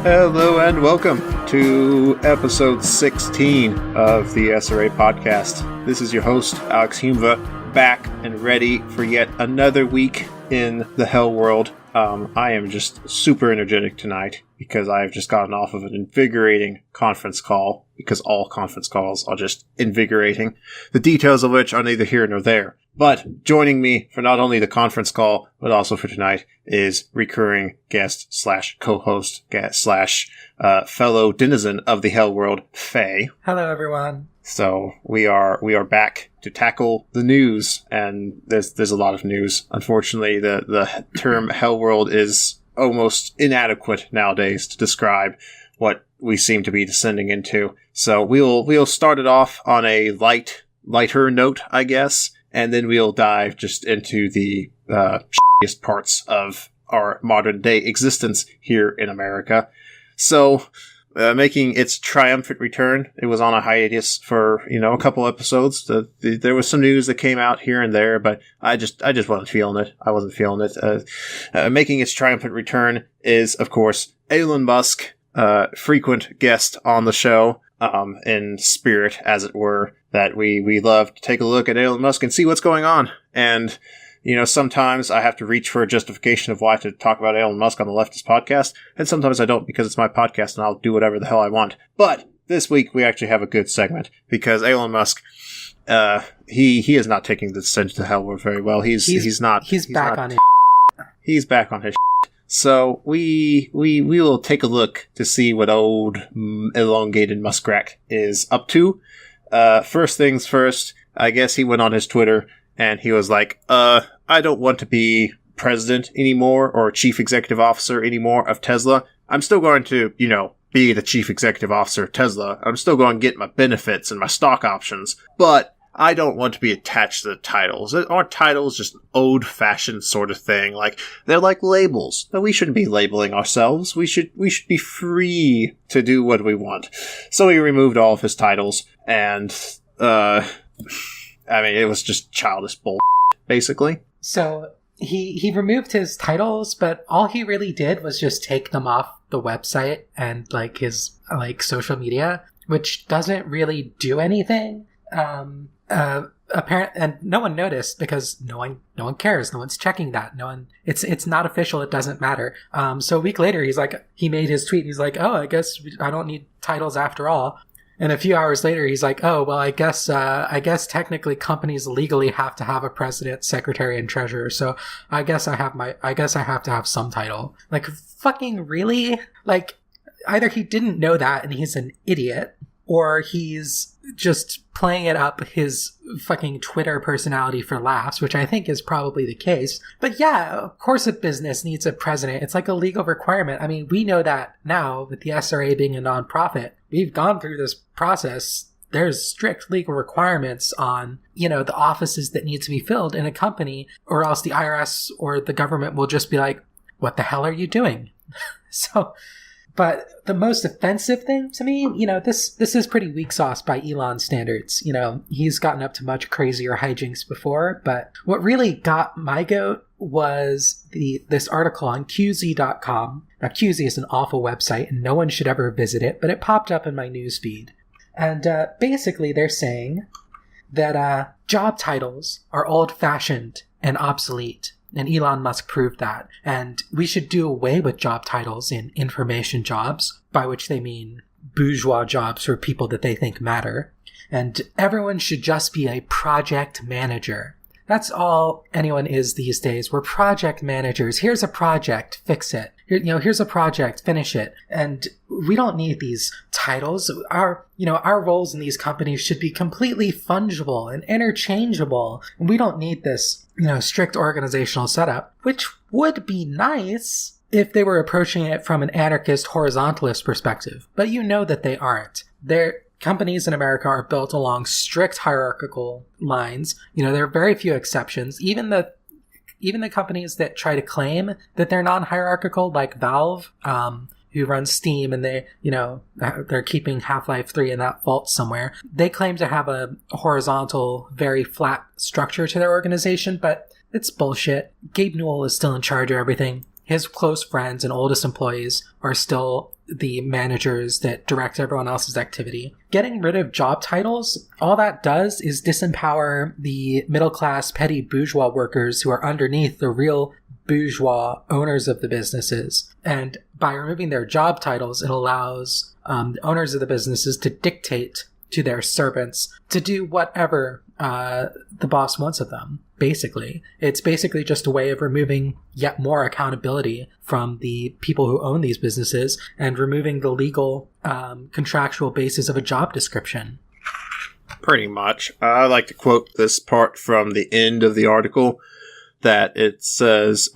Hello and welcome to episode 16 of the SRA podcast. This is your host, Alex Humva, back and ready for yet another week in the hell world. I am just super energetic tonight because I've just gotten off of an invigorating conference call, because all conference calls are just invigorating, the details of which are neither here nor there. But joining me for not only the conference call, but also for tonight is recurring guest slash co-host slash fellow denizen of the hell world, Faye. Hello, everyone. So we are back to tackle the news, and there's a lot of news. Unfortunately, the term hell world is almost inadequate nowadays to describe what we seem to be descending into. So we'll start it off on a lighter note, I guess. And then we'll dive just into the shittiest parts of our modern day existence here in America. So, making its triumphant return, it was on a hiatus for, a couple episodes. There was some news that came out here and there, but I just wasn't feeling it. I wasn't feeling it. Making its triumphant return is, of course, Elon Musk, frequent guest on the show, in spirit, as it were, that we love to take a look at Elon Musk and see what's going on. And, sometimes I have to reach for a justification of why to talk about Elon Musk on the Leftist podcast, and sometimes I don't, because it's my podcast and I'll do whatever the hell I want. But this week we actually have a good segment, because Elon Musk, he is not taking the descent to hell very well. He's back on his So we will take a look to see what old elongated muskrat is up to. First things first, I guess he went on his Twitter and he was like, I don't want to be president anymore or chief executive officer anymore of Tesla. I'm still going to, be the chief executive officer of Tesla. I'm still going to get my benefits and my stock options, but I don't want to be attached to the titles. Aren't titles just an old-fashioned sort of thing? Like, they're like labels. But we shouldn't be labeling ourselves. We should be free to do what we want. So he removed all of his titles, and, it was just childish bull, basically. So he removed his titles, but all he really did was just take them off the website and, his, social media, which doesn't really do anything. Apparent, and no one noticed because no one cares. No one's checking that. It's not official. It doesn't matter. So a week later, he made his tweet. He's like, oh, I guess I don't need titles after all. And a few hours later, he's like, oh, well, I guess technically companies legally have to have a president, secretary, and treasurer. So I guess I have to have some title. Like, fucking really? Like, either he didn't know that and he's an idiot, or he's just playing it up his fucking Twitter personality for laughs, which I think is probably the case. But yeah, of course a business needs a president. It's like a legal requirement. I mean, we know that now with the SRA being a nonprofit. We've gone through this process. There's strict legal requirements on, the offices that need to be filled in a company, or else the IRS or the government will just be like, what the hell are you doing? But the most offensive thing to me, this is pretty weak sauce by Elon standards. He's gotten up to much crazier hijinks before, but what really got my goat was this article on QZ.com. Now, QZ is an awful website, and no one should ever visit it, but it popped up in my newsfeed. And basically, they're saying that job titles are old-fashioned and obsolete. And Elon Musk proved that. And we should do away with job titles in information jobs, by which they mean bourgeois jobs for people that they think matter. And everyone should just be a project manager. That's all anyone is these days. We're project managers. Here's a project, fix it. Here's a project, finish it. And we don't need these titles. Our roles in these companies should be completely fungible and interchangeable. And we don't need this, strict organizational setup, which would be nice if they were approaching it from an anarchist horizontalist perspective. But that they aren't. Companies in America are built along strict hierarchical lines. There are very few exceptions. Even the companies that try to claim that they're non-hierarchical, like Valve, who runs Steam, and they're keeping Half-Life 3 in that vault somewhere. They claim to have a horizontal, very flat structure to their organization, but it's bullshit. Gabe Newell is still in charge of everything. his close friends and oldest employees are still the managers that direct everyone else's activity. Getting rid of job titles, all that does is disempower the middle-class petty bourgeois workers who are underneath the real bourgeois owners of the businesses. And by removing their job titles, it allows the owners of the businesses to dictate to their servants to do whatever the boss wants of them, basically. It's basically just a way of removing yet more accountability from the people who own these businesses and removing the legal contractual basis of a job description. Pretty much. I like to quote this part from the end of the article, that it says,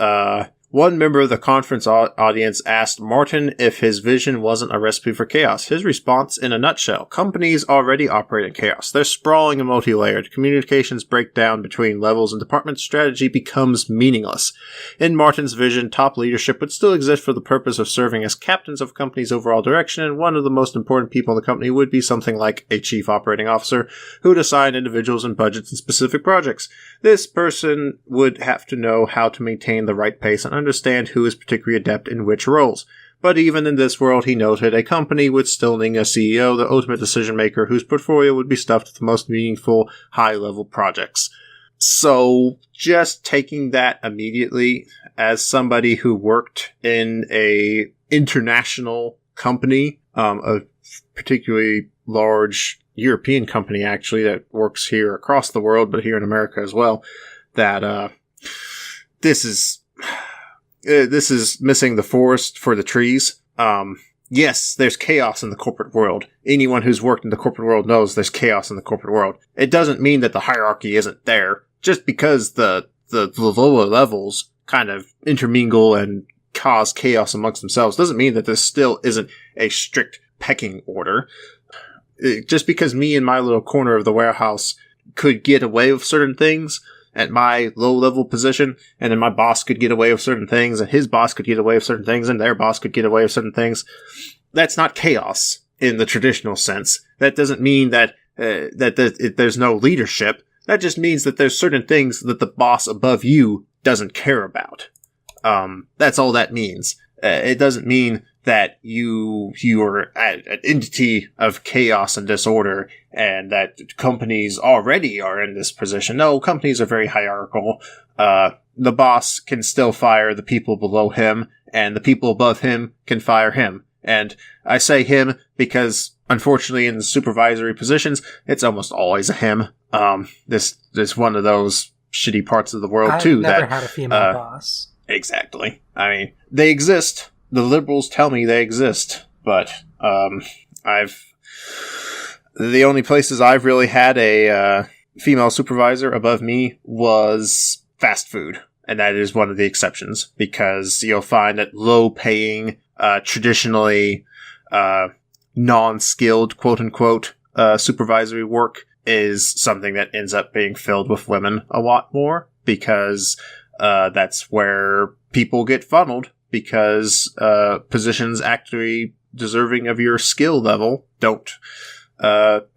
one member of the conference audience asked Martin if his vision wasn't a recipe for chaos. His response, in a nutshell: companies already operate in chaos. They're sprawling and multi-layered. Communications break down between levels and departments. Strategy becomes meaningless. In Martin's vision, top leadership would still exist for the purpose of serving as captains of a company's overall direction, and one of the most important people in the company would be something like a chief operating officer who would assign individuals and budgets in specific projects. This person would have to know how to maintain the right pace and understand who is particularly adept in which roles. But even in this world, he noted, a company would still need a CEO, the ultimate decision maker, whose portfolio would be stuffed with the most meaningful, high-level projects. So, just taking that immediately, as somebody who worked in a international company, a particularly large European company, actually, that works here across the world, but here in America as well, that this is missing the forest for the trees. Yes, there's chaos in the corporate world. Anyone who's worked in the corporate world knows there's chaos in the corporate world. It doesn't mean that the hierarchy isn't there. Just because the lower levels kind of intermingle and cause chaos amongst themselves doesn't mean that there still isn't a strict pecking order. Just because me in my little corner of the warehouse could get away with certain things at my low-level position, and then my boss could get away with certain things, and his boss could get away with certain things, and their boss could get away with certain things, that's not chaos in the traditional sense. That doesn't mean that there's no leadership. That just means that there's certain things that the boss above you doesn't care about. That's all that means. It doesn't mean that you are an entity of chaos and disorder, and that companies already are in this position. No, companies are very hierarchical. The boss can still fire the people below him, and the people above him can fire him. And I say him because, unfortunately, in the supervisory positions, it's almost always a him. This is one of those shitty parts of the world, too. I've never had a female boss. Exactly. I mean, they exist. The liberals tell me they exist, but the only places I've really had a female supervisor above me was fast food, and that is one of the exceptions, because you'll find that low-paying, traditionally non-skilled, quote-unquote, supervisory work is something that ends up being filled with women a lot more, because that's where people get funneled, because positions actually deserving of your skill level don't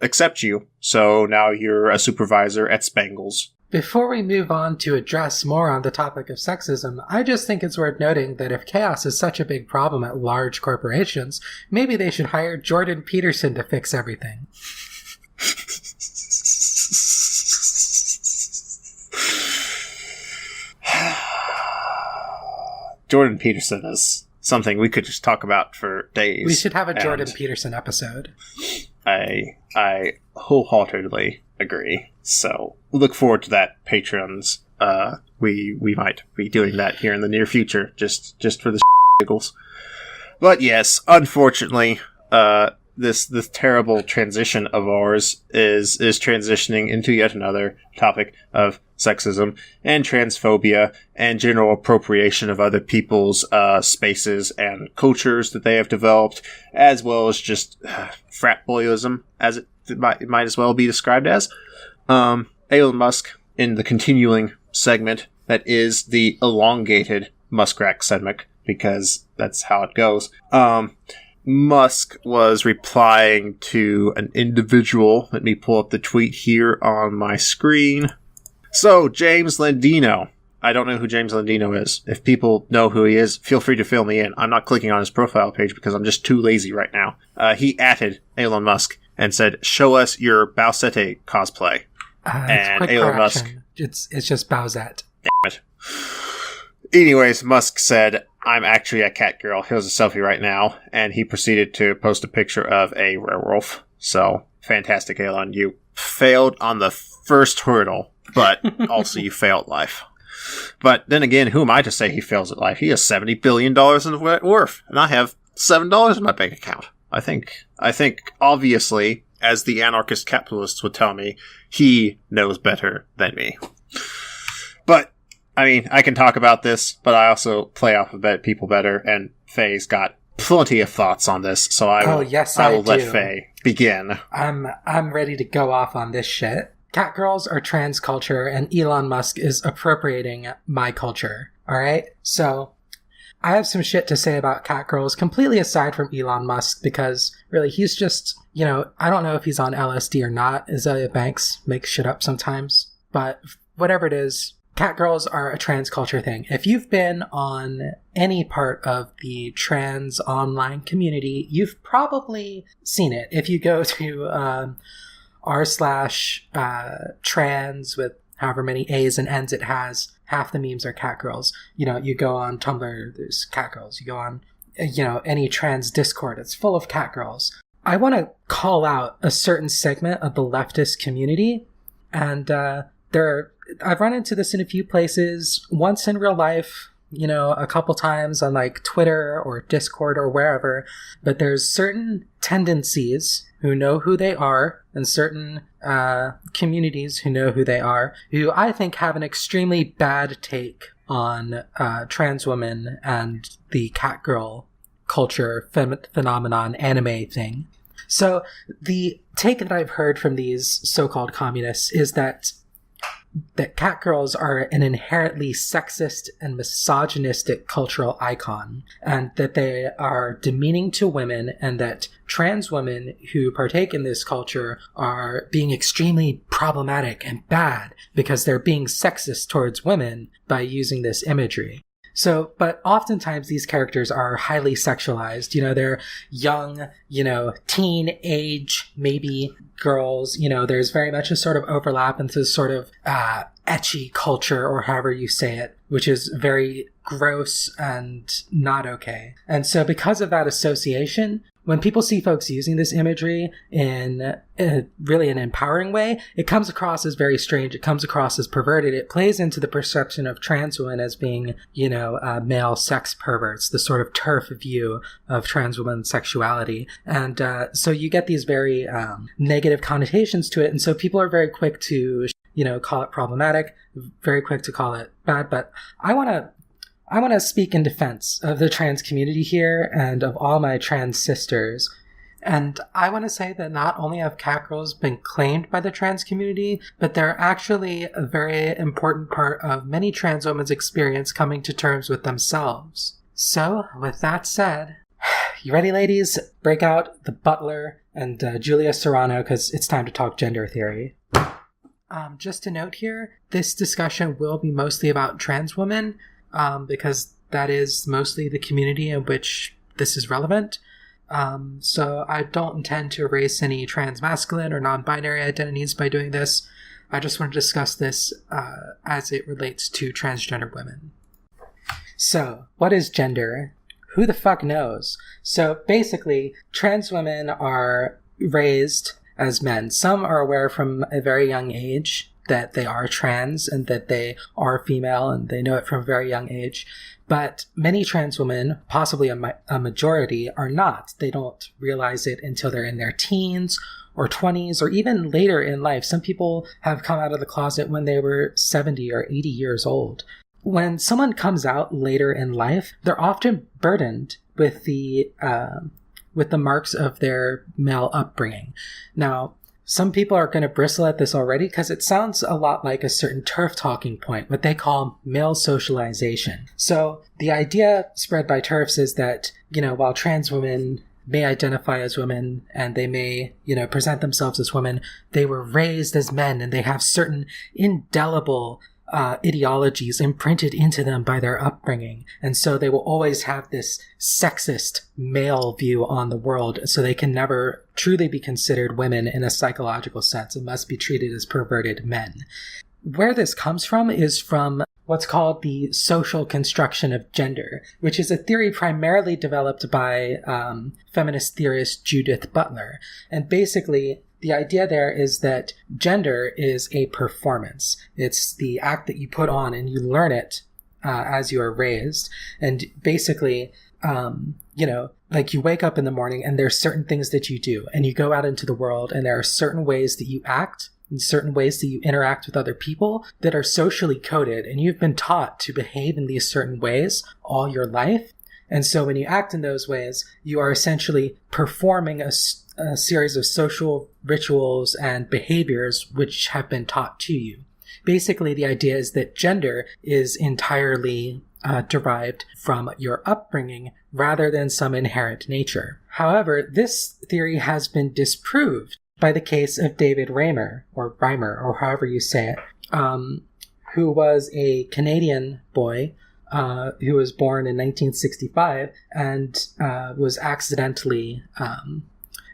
accept you. So now you're a supervisor at Spangles. Before we move on to address more on the topic of sexism, I just think it's worth noting that if chaos is such a big problem at large corporations, maybe they should hire Jordan Peterson to fix everything. Jordan Peterson is something we could just talk about for days. We should have a Jordan Peterson episode. I wholeheartedly agree. So look forward to that, patrons. We might be doing that here in the near future, just for the giggles. But yes, unfortunately, this terrible transition of ours is transitioning into yet another topic of sexism and transphobia and general appropriation of other people's spaces and cultures that they have developed, as well as just frat boyism, as it might as well be described as. Elon Musk, in the continuing segment that is the elongated Muskrat segment, because that's how it goes, Musk was replying to an individual. Let me pull up the tweet here on my screen. So, James Landino, I don't know who James Landino is. If people know who he is, feel free to fill me in. I'm not clicking on his profile page because I'm just too lazy right now. He atted Elon Musk and said, "Show us your Bowsette cosplay." And Elon Musk, it's just Bowsette. Damn it. Anyways, Musk said, "I'm actually a cat girl. Here's a selfie right now." And he proceeded to post a picture of a werewolf. So, fantastic, Elon. You failed on the first hurdle, but also you failed life. But then again, who am I to say he fails at life? He has $70 billion in net worth, and I have $7 in my bank account. I think obviously, as the anarchist capitalists would tell me, he knows better than me. But, I mean, I can talk about this, but I also play off of people better, and Faye's got plenty of thoughts on this, so I will let Faye begin. I'm ready to go off on this shit. Catgirls are trans culture, and Elon Musk is appropriating my culture. Alright? So, I have some shit to say about catgirls, completely aside from Elon Musk, because really, he's just, I don't know if he's on LSD or not. Azalea Banks makes shit up sometimes. But whatever it is, catgirls are a trans culture thing. If you've been on any part of the trans online community, you've probably seen it. If you go to r/trans with however many A's and N's it has, half the memes are catgirls. You go on Tumblr, there's catgirls. You go on, any trans Discord, it's full of catgirls. I want to call out a certain segment of the leftist community, and I've run into this in a few places, once in real life, a couple times on like Twitter or Discord or wherever, but there's certain tendencies who know who they are, and certain communities who know who they are, who I think have an extremely bad take on trans women and the catgirl culture phenomenon anime thing. So the take that I've heard from these so-called communists is that catgirls are an inherently sexist and misogynistic cultural icon, and that they are demeaning to women, and that trans women who partake in this culture are being extremely problematic and bad because they're being sexist towards women by using this imagery. So, but oftentimes these characters are highly sexualized. They're young, teen age, maybe girls. There's very much a sort of overlap into this sort of ecchi culture, or however you say it, which is very gross and not okay. And so because of that association, when people see folks using this imagery in really an empowering way, it comes across as very strange. It comes across as perverted. It plays into the perception of trans women as being, male sex perverts, the sort of turf view of trans women's sexuality. And so you get these very negative connotations to it. And so people are very quick to, call it problematic, very quick to call it bad. But I want to speak in defense of the trans community here and of all my trans sisters. And I want to say that not only have catgirls been claimed by the trans community, but they're actually a very important part of many trans women's experience coming to terms with themselves. So, with that said, you ready, ladies? Break out the Butler and Julia Serrano, because it's time to talk gender theory. Just a note here, this discussion will be mostly about trans women, because that is mostly the community in which this is relevant. So I don't intend to erase any trans masculine or non-binary identities by doing this. I just want to discuss this as it relates to transgender women. So, what is gender? Who the fuck knows? So basically, trans women are raised as men. Some are aware from a very young age that they are trans and that they are female, and they know it from a very young age. But many trans women, possibly a majority, are not. They don't realize it until they're in their teens or 20s or even later in life. Some people have come out of the closet when they were 70 or 80 years old. When someone comes out later in life, they're often burdened with the marks of their male upbringing. Now, some people are going to bristle at this already because it sounds a lot like a certain TERF talking point, what they call male socialization. So the idea spread by TERFs is that, while trans women may identify as women and they may, present themselves as women, they were raised as men and they have certain indelible ideologies imprinted into them by their upbringing. And so they will always have this sexist male view on the world, so they can never truly be considered women in a psychological sense and must be treated as perverted men. Where this comes from is from what's called the social construction of gender, which is a theory primarily developed by feminist theorist Judith Butler. And basically, the idea there is that gender is a performance. It's the act that you put on and you learn it as you are raised. And basically, like you wake up in the morning and there's certain things that you do, and you go out into the world and there are certain ways that you act and certain ways that you interact with other people that are socially coded, and you've been taught to behave in these certain ways all your life. And so when you act in those ways, you are essentially performing a series of social rituals and behaviors which have been taught to you. Basically, the idea is that gender is entirely derived from your upbringing rather than some inherent nature. However, this theory has been disproved by the case of David Reimer, or however you say it, who was a Canadian boy who was born in 1965 and was accidentally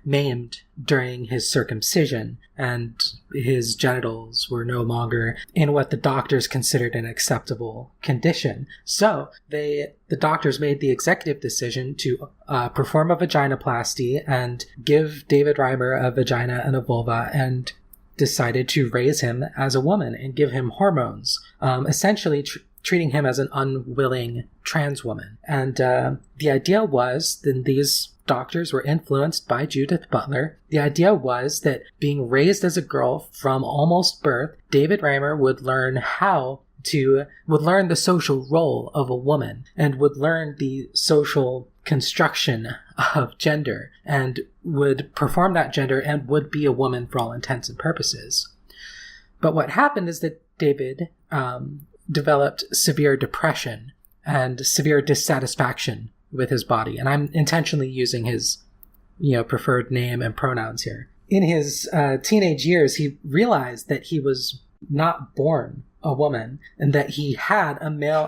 maimed during his circumcision, and his genitals were no longer in what the doctors considered an acceptable condition. So the doctors made the executive decision to perform a vaginoplasty and give David Reimer a vagina and a vulva, and decided to raise him as a woman and give him hormones, essentially treating him as an unwilling trans woman. And the idea was that these doctors were influenced by Judith Butler. The idea was that being raised as a girl from almost birth, David Reimer would learn the social role of a woman, and would learn the social construction of gender, and would perform that gender and would be a woman for all intents and purposes. But what happened is that David developed severe depression and severe dissatisfaction with his body. And I'm intentionally using his, preferred name and pronouns here. In his teenage years, he realized that he was not born a woman, and that he had a male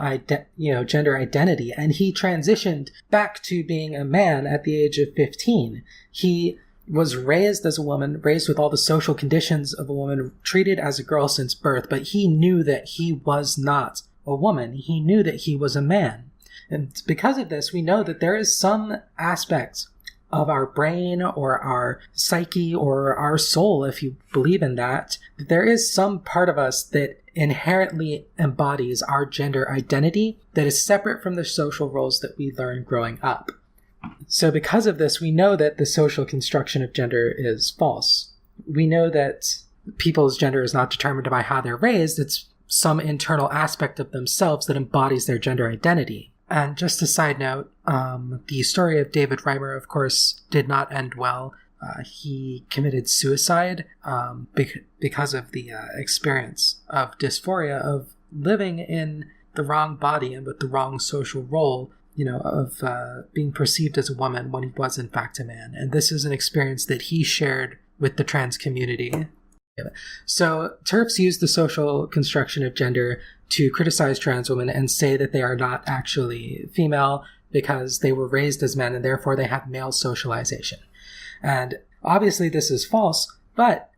gender identity, and he transitioned back to being a man at the age of 15. He was raised as a woman, raised with all the social conditions of a woman, treated as a girl since birth, but he knew that he was not a woman. He knew that he was a man. And because of this, we know that there is some aspects of our brain or our psyche or our soul, if you believe in that, there is some part of us that inherently embodies our gender identity that is separate from the social roles that we learn growing up. So because of this, we know that the social construction of gender is false. We know that people's gender is not determined by how they're raised. It's some internal aspect of themselves that embodies their gender identity. And just a side note, the story of David Reimer, of course, did not end well. He committed suicide because of the experience of dysphoria of living in the wrong body and with the wrong social role, of being perceived as a woman when he was in fact a man. And this is an experience that he shared with the trans community. So TERFs use the social construction of gender to criticize trans women and say that they are not actually female because they were raised as men and therefore they have male socialization. And obviously this is false, but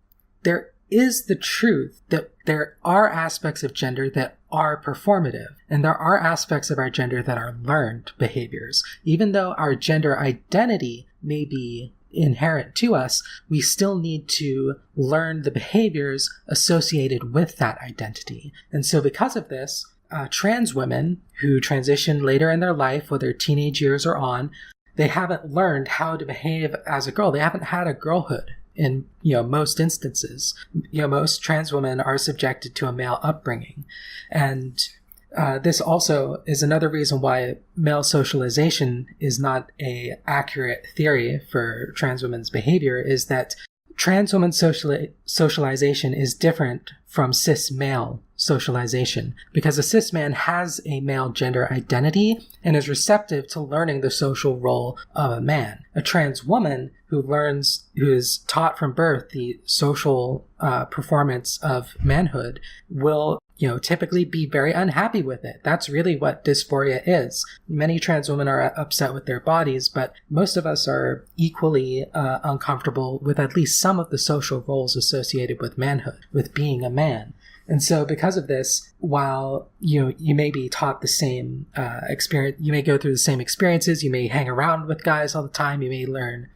there is the truth that there are aspects of gender that are performative, and there are aspects of our gender that are learned behaviors. Even though our gender identity may be inherent to us, we still need to learn the behaviors associated with that identity. And so because of this, trans women who transition later in their life, whether teenage years or on, they haven't learned how to behave as a girl. They haven't had a girlhood in most instances. Most trans women are subjected to a male upbringing. And this also is another reason why male socialization is not an accurate theory for trans women's behavior, is that trans women's socialization is different from cis male socialization, because a cis man has a male gender identity and is receptive to learning the social role of a man. A trans woman who is taught from birth the social performance of manhood will typically be very unhappy with it. That's really what dysphoria is. Many trans women are upset with their bodies, but most of us are equally uncomfortable with at least some of the social roles associated with manhood, with being a man. And so because of this, while you may be taught the same experience, you may go through the same experiences, you may hang around with guys all the time, you may learn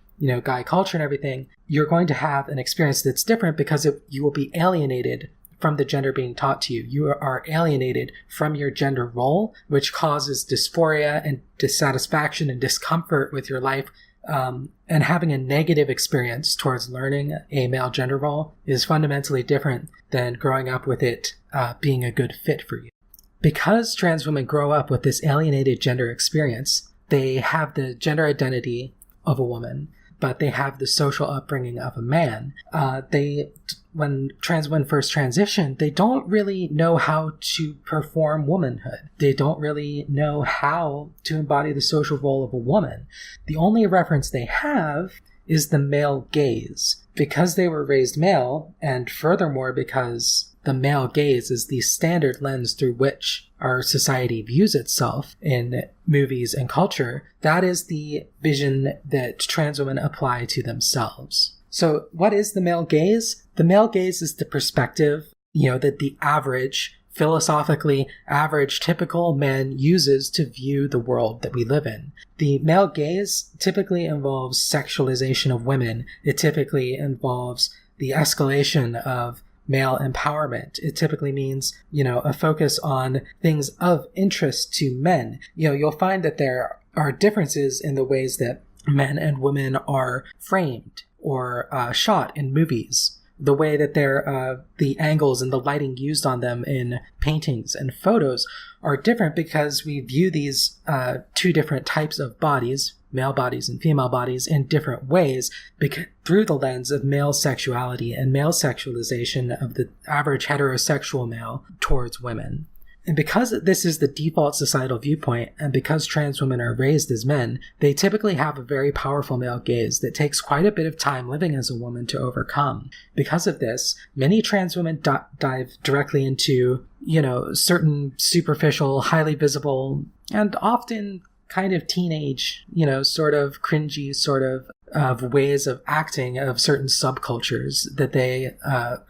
guy culture and everything, you're going to have an experience that's different because you will be alienated from the gender being taught to you. You are alienated from your gender role, which causes dysphoria and dissatisfaction and discomfort with your life. And having a negative experience towards learning a male gender role is fundamentally different than growing up with it being a good fit for you. Because trans women grow up with this alienated gender experience, they have the gender identity of a woman, but they have the social upbringing of a man. When trans women first transition, they don't really know how to perform womanhood. They don't really know how to embody the social role of a woman. The only reference they have is the male gaze. Because they were raised male, and furthermore because the male gaze is the standard lens through which our society views itself in movies and culture, that is the vision that trans women apply to themselves. So what is the male gaze? The male gaze is the perspective, that the average, philosophically average, typical man uses to view the world that we live in. The male gaze typically involves sexualization of women. It typically involves the escalation of male empowerment. It typically means, a focus on things of interest to men. You'll find that there are differences in the ways that men and women are framed or shot in movies. The way that the angles and the lighting used on them in paintings and photos are different because we view these two different types of bodies, male bodies and female bodies, in different ways through the lens of male sexuality and male sexualization of the average heterosexual male towards women. And because this is the default societal viewpoint, and because trans women are raised as men, they typically have a very powerful male gaze that takes quite a bit of time living as a woman to overcome. Because of this, many trans women dive directly into, certain superficial, highly visible, and often kind of teenage, sort of cringy sort of ways of acting of certain subcultures that they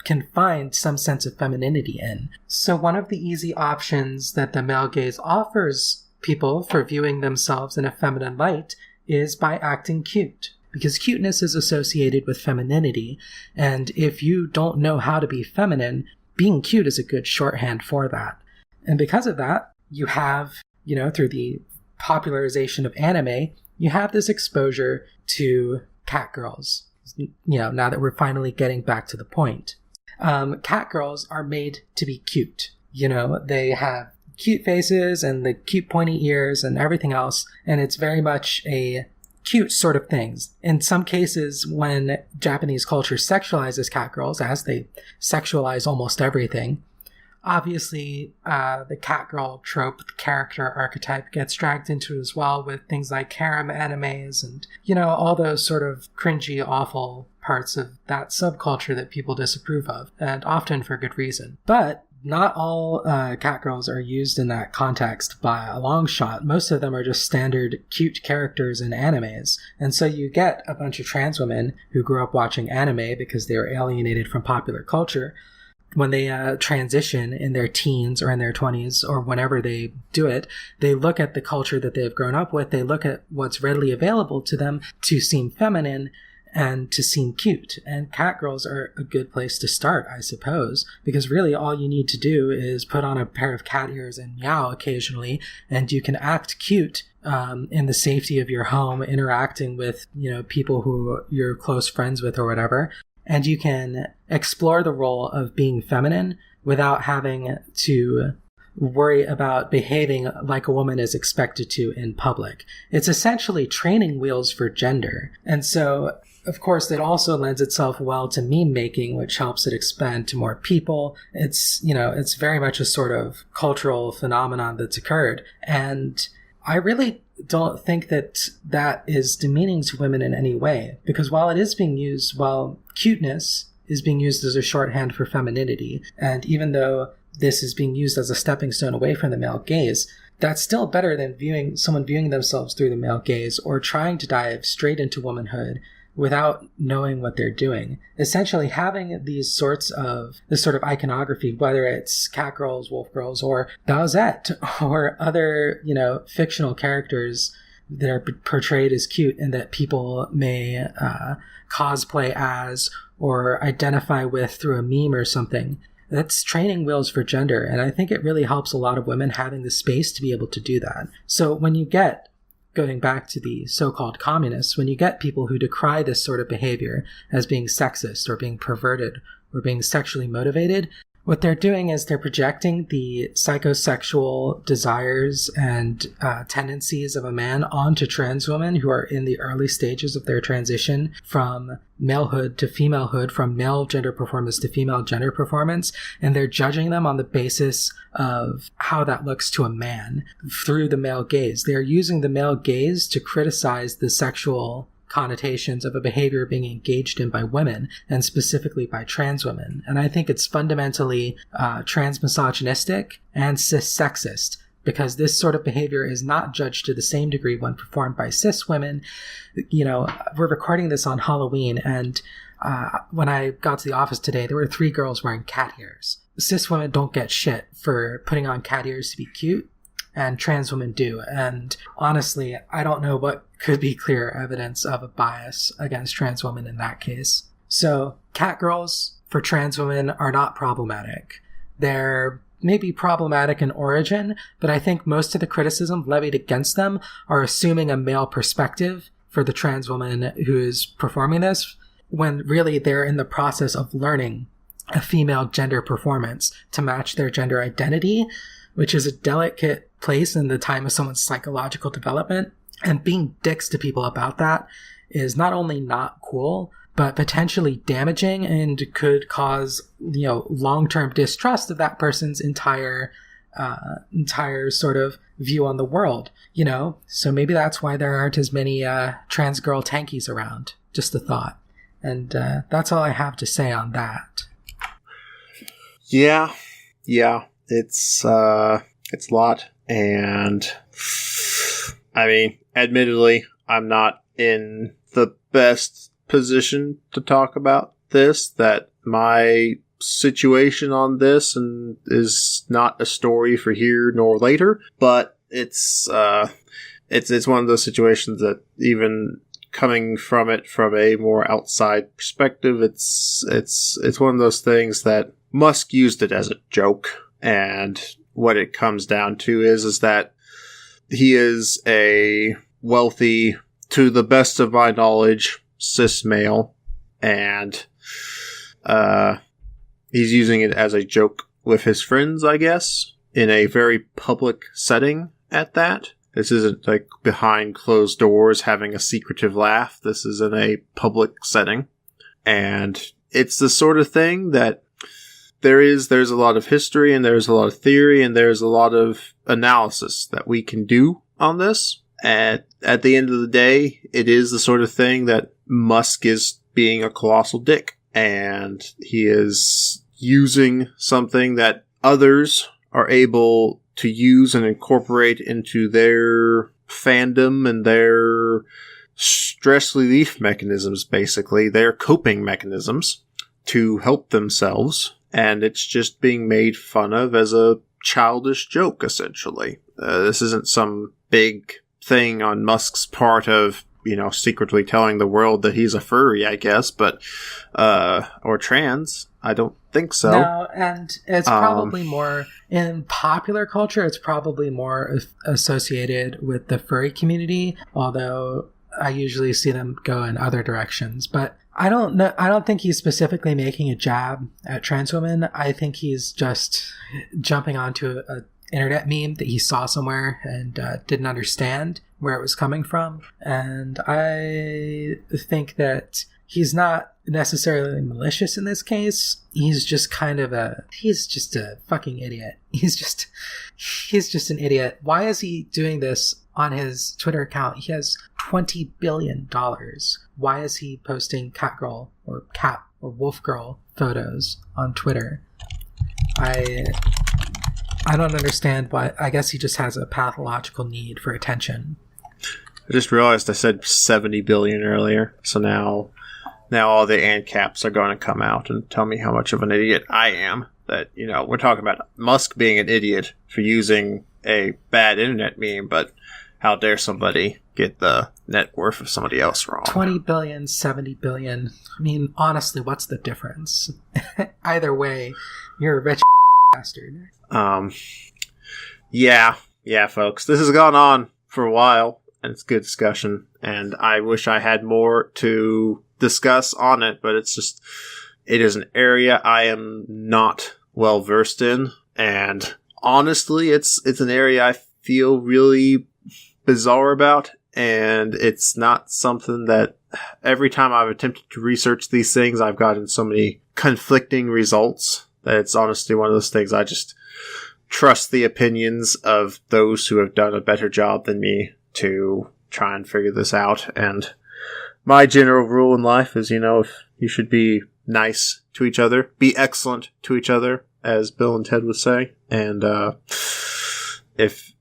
can find some sense of femininity in. So one of the easy options that the male gaze offers people for viewing themselves in a feminine light is by acting cute. Because cuteness is associated with femininity, and if you don't know how to be feminine, being cute is a good shorthand for that. And because of that, you have, through the popularization of anime, you have this exposure to cat girls. Now that we're finally getting back to the point. Cat girls are made to be cute. They have cute faces and the cute pointy ears and everything else, and it's very much a cute sort of things. In some cases, when Japanese culture sexualizes cat girls, as they sexualize almost everything, obviously, the catgirl trope, the character archetype, gets dragged into it as well with things like harem animes and, all those sort of cringy, awful parts of that subculture that people disapprove of, and often for good reason. But not all catgirls are used in that context by a long shot. Most of them are just standard cute characters in animes. And so you get a bunch of trans women who grew up watching anime because they were alienated from popular culture. When they transition in their teens or in their 20s or whenever they do it, they look at the culture that they've grown up with, they look at what's readily available to them to seem feminine and to seem cute. And catgirls are a good place to start, I suppose, because really all you need to do is put on a pair of cat ears and meow occasionally, and you can act cute in the safety of your home, interacting with, people who you're close friends with or whatever. And you can explore the role of being feminine without having to worry about behaving like a woman is expected to in public. It's essentially training wheels for gender. And so, of course, it also lends itself well to meme making, which helps it expand to more people. It's very much a sort of cultural phenomenon that's occurred. And I really don't think that is demeaning to women in any way, because while cuteness is being used as a shorthand for femininity, and even though this is being used as a stepping stone away from the male gaze, that's still better than someone viewing themselves through the male gaze or trying to dive straight into womanhood without knowing what they're doing. Essentially, having this sort of iconography, whether it's cat girls, wolf girls, or Bowsette, or other, fictional characters that are portrayed as cute and that people may cosplay as or identify with through a meme or something. That's training wheels for gender, and I think it really helps a lot of women having the space to be able to do that. So when you get, going back to the so-called communists, when you get people who decry this sort of behavior as being sexist or being perverted or being sexually motivated, what they're doing is they're projecting the psychosexual desires and tendencies of a man onto trans women who are in the early stages of their transition from malehood to femalehood, from male gender performance to female gender performance, and they're judging them on the basis of how that looks to a man through the male gaze. They're using the male gaze to criticize the sexual connotations of a behavior being engaged in by women, and specifically by trans women. And I think it's fundamentally transmisogynistic and cis-sexist, because this sort of behavior is not judged to the same degree when performed by cis women. We're recording this on Halloween, and when I got to the office today, there were 3 girls wearing cat ears. Cis women don't get shit for putting on cat ears to be cute, and trans women do. And honestly, I don't know what could be clear evidence of a bias against trans women in that case. So cat girls for trans women are not problematic. They're maybe problematic in origin, but I think most of the criticism levied against them are assuming a male perspective for the trans woman who is performing this, when really they're in the process of learning a female gender performance to match their gender identity, which is a delicate place in the time of someone's psychological development. And being dicks to people about that is not only not cool, but potentially damaging, and could cause, long-term distrust of that person's entire sort of view on the world, So maybe that's why there aren't as many trans girl tankies around. Just a thought. And that's all I have to say on that. Yeah. It's a lot. And I mean, admittedly, I'm not in the best position to talk about this, that my situation on this and is not a story for here nor later, but it's one of those situations that, even coming from it from a more outside perspective, it's one of those things that Musk used it as a joke. And what it comes down to is that he is a wealthy, to the best of my knowledge, cis male, and he's using it as a joke with his friends, I guess, in a very public setting at that. This isn't like behind closed doors having a secretive laugh. This is in a public setting. And it's the sort of thing that there's a lot of history, and there's a lot of theory, and there's a lot of analysis that we can do on this. At the end of the day, it is the sort of thing that Musk is being a colossal dick. And he is using something that others are able to use and incorporate into their fandom and their stress relief mechanisms, basically, their coping mechanisms to help themselves. And it's just being made fun of as a childish joke, essentially. This isn't some big thing on Musk's part of, secretly telling the world that he's a furry, I guess, but, or trans. I don't think so. No, and it's probably more, in popular culture, it's probably more associated with the furry community, although I usually see them go in other directions. But I don't know. I don't think he's specifically making a jab at trans women. I think he's just jumping onto an internet meme that he saw somewhere and didn't understand where it was coming from. And I think that he's not necessarily malicious in this case. He's just he's just a fucking idiot. He's just an idiot. Why is he doing this on his Twitter account? He has $20 billion. Why is he posting cat girl or cat or wolf girl photos on Twitter? I don't understand why. I guess he just has a pathological need for attention. I just realized I said 70 billion earlier, so now all the ANCAPs are going to come out and tell me how much of an idiot I am. That, we're talking about Musk being an idiot for using a bad internet meme, but how dare somebody get the net worth of somebody else wrong? 20 billion, 70 billion. I mean, honestly, what's the difference? Either way, you're a rich bastard. Yeah, folks. This has gone on for a while, and it's good discussion, and I wish I had more to discuss on it, but it is an area I am not well versed in, and honestly, it's an area I feel really bizarre about, and it's not something that every time I've attempted to research these things, I've gotten so many conflicting results that it's honestly one of those things I just trust the opinions of those who have done a better job than me to try and figure this out. And my general rule in life is, if you should be nice to each other, be excellent to each other, as Bill and Ted would say. And if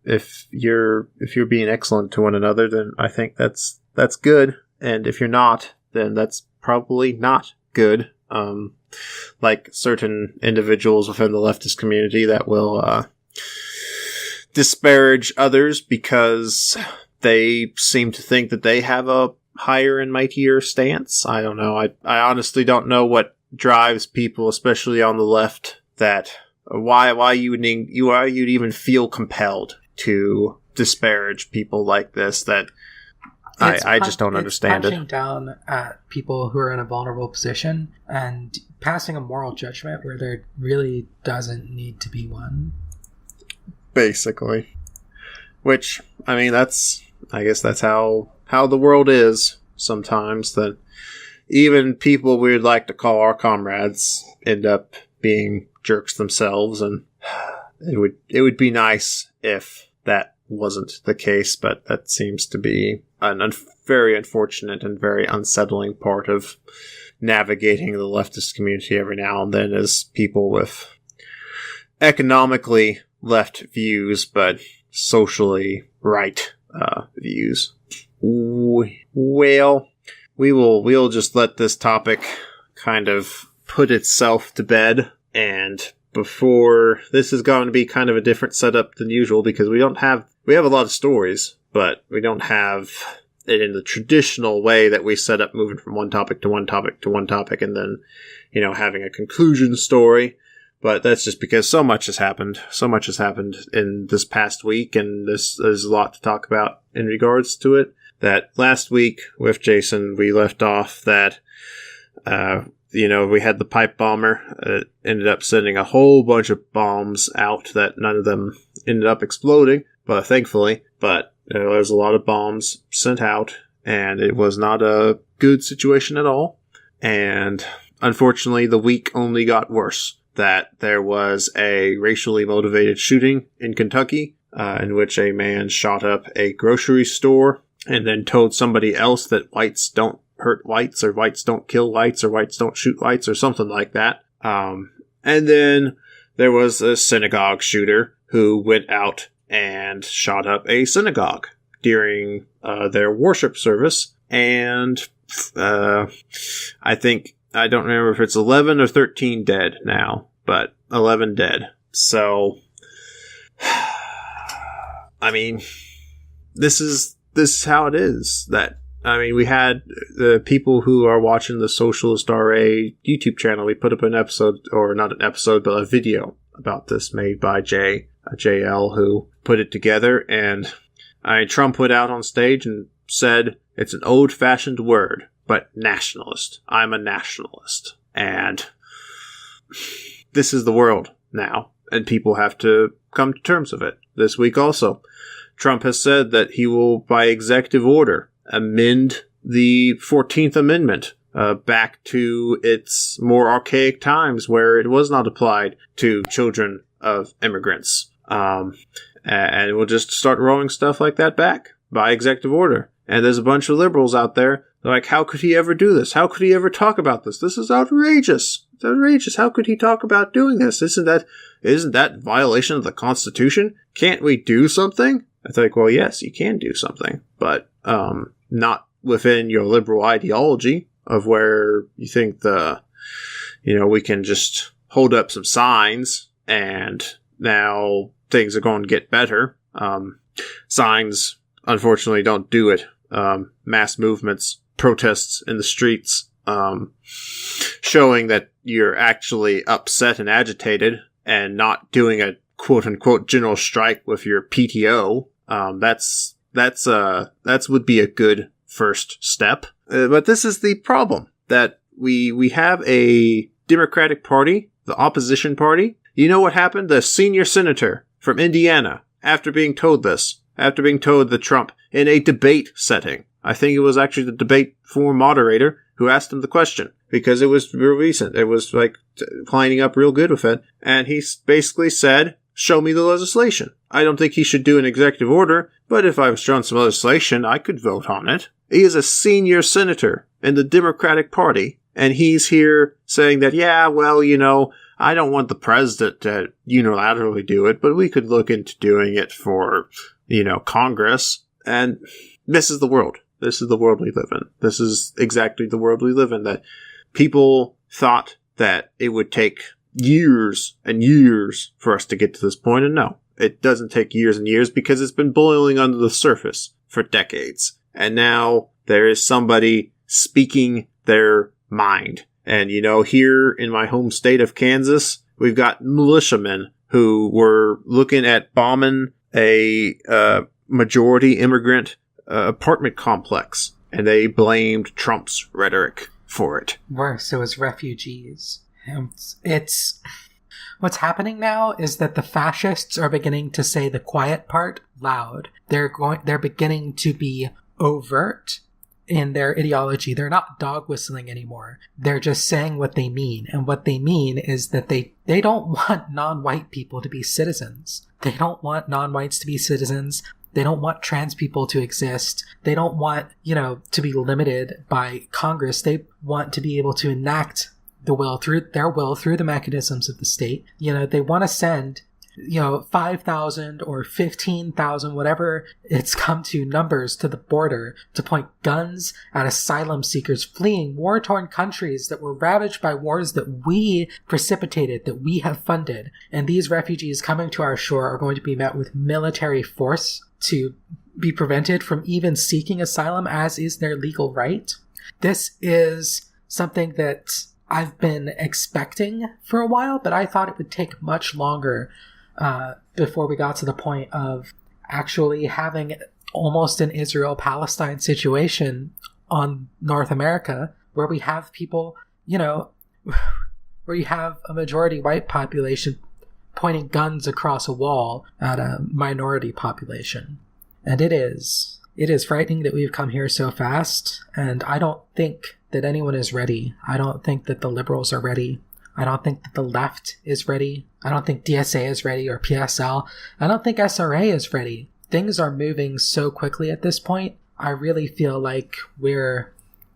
you're being excellent to one another, then I think that's good. And if you're not, then that's probably not good. Like certain individuals within the leftist community that will disparage others because they seem to think that they have a higher and mightier stance. I don't know. I honestly don't know what drives people, especially on the left, that why you'd even feel compelled to disparage people like this. That I just don't understand it. Punching down at people who are in a vulnerable position and passing a moral judgment where there really doesn't need to be one. Basically. Which, I mean, I guess that's how the world is sometimes, that even people we'd like to call our comrades end up being jerks themselves, and it would be nice if that wasn't the case, but that seems to be a very unfortunate and very unsettling part of navigating the leftist community every now and then, as people with economically left views but socially right views. Well, we'll just let this topic kind of put itself to bed, and before this is going to be kind of a different setup than usual, because we have a lot of stories, but we don't have it in the traditional way that we set up, moving from one topic to one topic to one topic, and then, having a conclusion story. But that's just because so much has happened. So much has happened in this past week, and there's a lot to talk about in regards to it. That last week with Jason, we left off that, we had the pipe bomber. It ended up sending a whole bunch of bombs out that none of them ended up exploding, but thankfully. But there was a lot of bombs sent out, and it was not a good situation at all. And unfortunately, the week only got worse. That there was a racially motivated shooting in Kentucky, in which a man shot up a grocery store and then told somebody else that whites don't hurt whites, or whites don't kill whites, or whites don't shoot whites, or something like that. And then there was a synagogue shooter who went out and shot up a synagogue during their worship service. And I don't remember if it's 11 or 13 dead now, but 11 dead. So, I mean, this is how it is. We had the people who are watching the Socialist RA YouTube channel. We put up an episode, or not an episode, but a video about this made by JL, who put it together. And Trump went out on stage and said, it's an old-fashioned word, but nationalist. I'm a nationalist. And this is the world now, and people have to come to terms with it. This week also, Trump has said that he will, by executive order, amend the 14th Amendment back to its more archaic times, where it was not applied to children of immigrants. And we'll just start rolling stuff like that back by executive order. And there's a bunch of liberals out there, they're like, how could he ever do this? How could he ever talk about this? This is outrageous. It's outrageous. How could he talk about doing this? Isn't that violation of the Constitution? Can't we do something? I think, well, yes, you can do something, but not within your liberal ideology of where you think we can just hold up some signs and now things are going to get better. Signs, unfortunately, don't do it. Mass movements, protests in the streets, showing that you're actually upset and agitated and not doing a quote-unquote general strike with your PTO. That's would be a good first step. But this is the problem, that we have a Democratic Party, the opposition party. You know what happened? The senior senator from Indiana, after being told that Trump, in a debate setting, I think it was actually the debate forum moderator who asked him the question, because it was real recent. It was like lining up real good with it. And he basically said, show me the legislation. I don't think he should do an executive order, but if I was shown some legislation, I could vote on it. He is a senior senator in the Democratic Party, and he's here saying that, I don't want the president to unilaterally do it, but we could look into doing it for, Congress. And this is the world. This is the world we live in. This is exactly the world we live in, that people thought that it would take years and years for us to get to this point. And no, it doesn't take years and years, because it's been boiling under the surface for decades. And now there is somebody speaking their mind. And, here in my home state of Kansas, we've got militiamen who were looking at bombing a majority immigrant apartment complex, and they blamed Trump's rhetoric for it. Worse, it was refugees. It's what's happening now is that the fascists are beginning to say the quiet part loud. They're beginning to be overt in their ideology. They're not dog whistling anymore. They're just saying what they mean. And what they mean is that they don't want non-white people to be citizens. They don't want non-whites to be citizens. They don't want trans people to exist. They don't want, to be limited by Congress. They want to be able to enact their will through the mechanisms of the state. They want to send 5,000 or 15,000, whatever it's come to, numbers to the border to point guns at asylum seekers fleeing war-torn countries that were ravaged by wars that we precipitated, that we have funded. And these refugees coming to our shore are going to be met with military force to be prevented from even seeking asylum, as is their legal right. This is something that I've been expecting for a while, but I thought it would take much longer before we got to the point of actually having almost an Israel-Palestine situation on North America, where we have people, where you have a majority white population pointing guns across a wall at a minority population. And it is frightening that we've come here so fast, and I don't think that anyone is ready. I don't think that the liberals are ready. I don't think that the left is ready. I don't think DSA is ready, or PSL. I don't think SRA is ready. Things are moving so quickly at this point. I really feel like we're